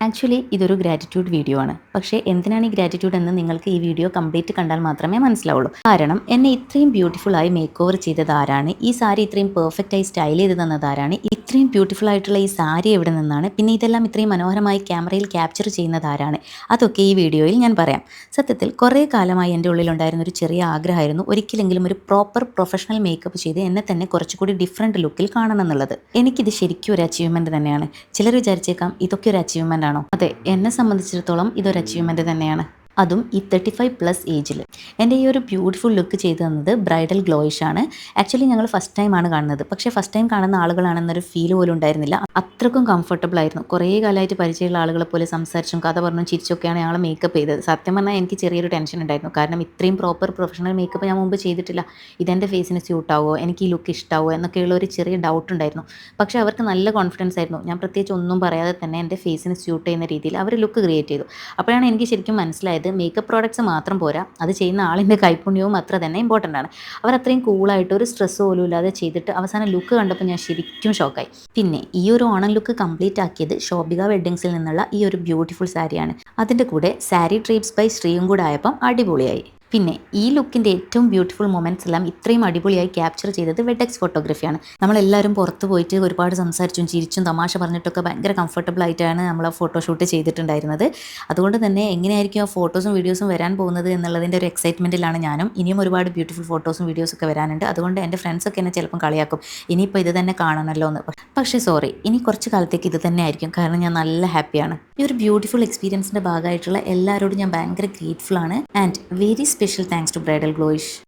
Actually ഇതൊരു gratitude video ആണ്. പക്ഷേ എന്തിനാണ് ഈ ഗ്രാറ്റിറ്റ്യൂഡ് എന്ന് നിങ്ങൾക്ക് ഈ വീഡിയോ കംപ്ലീറ്റ് കണ്ടാൽ മാത്രമേ മനസ്സിലാവുള്ളൂ. കാരണം എന്നെ ഇത്രയും ബ്യൂട്ടിഫുൾ ആയി മേക്ക് ഓവർ ചെയ്തത് ആരാണ്, ഈ സാരി ഇത്രയും പെർഫെക്റ്റ് ആയി സ്റ്റൈൽ ചെയ്ത് തന്നത് ആരാണ്, ഇത്രയും ബ്യൂട്ടിഫുൾ ആയിട്ടുള്ള ഈ സാരി എവിടെ നിന്നാണ്, പിന്നെ ഇതെല്ലാം ഇത്രയും മനോഹരമായി ക്യാമറയിൽ ക്യാപ്ചർ ചെയ്യുന്നത് ആരാണ്, അതൊക്കെ ഈ വീഡിയോയിൽ ഞാൻ പറയാം. സത്യത്തിൽ കുറേ കാലമായി എൻ്റെ ഉള്ളിലുണ്ടായിരുന്ന ഒരു ചെറിയ ആഗ്രഹമായിരുന്നു ഒരിക്കലെങ്കിലും ഒരു പ്രോപ്പർ പ്രൊഫഷണൽ മേക്കപ്പ് ചെയ്ത് എന്നെ തന്നെ കുറച്ചുകൂടി ഡിഫറെൻറ്റ് ലുക്കിൽ കാണണം എന്നുള്ളത്. എനിക്കിത് ശരിക്കും ഒരു അച്ചീവ്മെൻറ്റ് തന്നെയാണ്. ചിലർ വിചാരിച്ചേക്കാം ഇതൊക്കെ ഒരു അച്ചീവ്മെൻ്റ് ആണോ? അതെ, എന്നെ സംബന്ധിച്ചിടത്തോളം ഇതൊരു അച്ചീവ്മെൻറ്റ് തന്നെയാണ്. അതും ഈ 35+ ഏജിൽ എൻ്റെ ഈ ഒരു ബ്യൂട്ടിഫുൾ ലുക്ക് ചെയ്തു തന്നത് ബ്രൈഡൽ ഗ്ലോയിഷ് ആണ്. ആക്ച്വലി ഞങ്ങൾ ഫസ്റ്റ് ടൈമാണ് കാണുന്നത്. പക്ഷേ ഫസ്റ്റ് ടൈം കാണുന്ന ആളുകളാണെന്നൊരു ഫീൽ പോലും ഉണ്ടായിരുന്നില്ല. അത്രക്കും കംഫർട്ടബിൾ ആയിരുന്നു. കുറേ കാലമായിട്ട് പരിചയമുള്ള ആളുകളെ പോലെ സംസാരിച്ചും കഥ പറഞ്ഞും ചിരിച്ചൊക്കെയാണ് ഞങ്ങൾ മേക്കപ്പ് ചെയ്തത്. സത്യം പറഞ്ഞാൽ എനിക്ക് ചെറിയൊരു ടെൻഷൻ ഉണ്ടായിരുന്നു. കാരണം ഇത്രയും പ്രോപ്പർ പ്രൊഫഷണൽ മേക്കപ്പ് ഞാൻ മുമ്പ് ചെയ്തിട്ടില്ല. ഇതെൻ്റെ ഫേസിന് സ്യൂട്ടാവോ, എനിക്ക് ഈ ലുക്ക് ഇഷ്ടാവോ എന്നൊക്കെയുള്ള ഒരു ചെറിയ ഡൗട്ട് ഉണ്ടായിരുന്നു. പക്ഷേ അവർക്ക് നല്ല കോൺഫിഡൻസ് ആയിരുന്നു. ഞാൻ പ്രത്യേകിച്ച് ഒന്നും പറയാതെ തന്നെ എൻ്റെ ഫേസിന് സ്യൂട്ട് ചെയ്യുന്ന രീതിയിൽ അവർ ലുക്ക് ക്രിയേറ്റ് ചെയ്തു. അപ്പോഴാണ് എനിക്ക് ശരിക്കും മനസ്സിലായത് മേക്കപ്പ് പ്രോഡക്ട്സ് മാത്രം പോരാ, അത് ചെയ്യുന്ന ആളിൻ്റെ കൈപ്പുണ്യവും അത്ര തന്നെ ഇമ്പോർട്ടൻ്റ് ആണ്. അവർ അത്രയും കൂളായിട്ട് ഒരു സ്ട്രെസ് പോലും ഇല്ലാതെ ചെയ്തിട്ട് അവസാനം ലുക്ക് കണ്ടപ്പോൾ ഞാൻ ശരിക്കും ഷോക്കായി. പിന്നെ ഈ ഒരു ഓണം ലുക്ക് കംപ്ലീറ്റ് ആക്കിയത് ശോഭിക വെഡ്ഡിങ്സിൽ നിന്നുള്ള ഈ ഒരു ബ്യൂട്ടിഫുൾ സാരിയാണ്. അതിൻ്റെ കൂടെ സാരി ട്രീപ്സ് ബൈ ശ്രീയും കൂടെ ആയപ്പം അടിപൊളിയായി. പിന്നെ ഈ ലുക്കിൻ്റെ ഏറ്റവും ബ്യൂട്ടിഫുൾ മൊമെൻറ്റ്സ് എല്ലാം ഇത്രയും അടിപൊളിയായി ക്യാപ്ചർ ചെയ്തത് വെഡെക്സ് ഫോട്ടോഗ്രാഫിയാണ്. നമ്മളെല്ലാവരും പുറത്ത് പോയിട്ട് ഒരുപാട് സംസാരിച്ചും ചിരിച്ചും തമാശ പറഞ്ഞിട്ടൊക്കെ ഭയങ്കര കംഫർട്ടബിൾ ആയിട്ടാണ് നമ്മൾ ആ ഫോട്ടോഷൂട്ട് ചെയ്തിട്ടുണ്ടായിരുന്നത്. അതുകൊണ്ട് തന്നെ എങ്ങനെയായിരിക്കും ആ ഫോട്ടോസും വീഡിയോസും വരാൻ പോകുന്നത് എന്നുള്ളതിൻ്റെ ഒരു എക്സൈറ്റ്മെൻറ്റിലാണ് ഞാനും. ഇനിയും ഒരുപാട് ബ്യൂട്ടിഫുൾ ഫോട്ടോസും വീഡിയോസൊക്കെ വരാനുണ്ട്. അതുകൊണ്ട് എൻ്റെ ഫ്രണ്ട്സൊക്കെ എന്നെ ചിലപ്പം കളിയാക്കും, ഇനിയിപ്പോൾ ഇത് തന്നെ കാണണമല്ലോ എന്ന്. പക്ഷേ സോറി, ഇനി കുറച്ച് കാലത്തേക്ക് ഇത് തന്നെ ആയിരിക്കും. കാരണം ഞാൻ നല്ല ഹാപ്പിയാണ്. ഈ ഒരു ബ്യൂട്ടിഫുൾ എക്സ്പീരിയൻസിൻ്റെ ഭാഗമായിട്ടുള്ള എല്ലാവരോടും ഞാൻ ഭയങ്കര ഗ്രേറ്റ്ഫുൾ ആണ്. And very special thanks to bridal ഗ്ലോയിഷ്.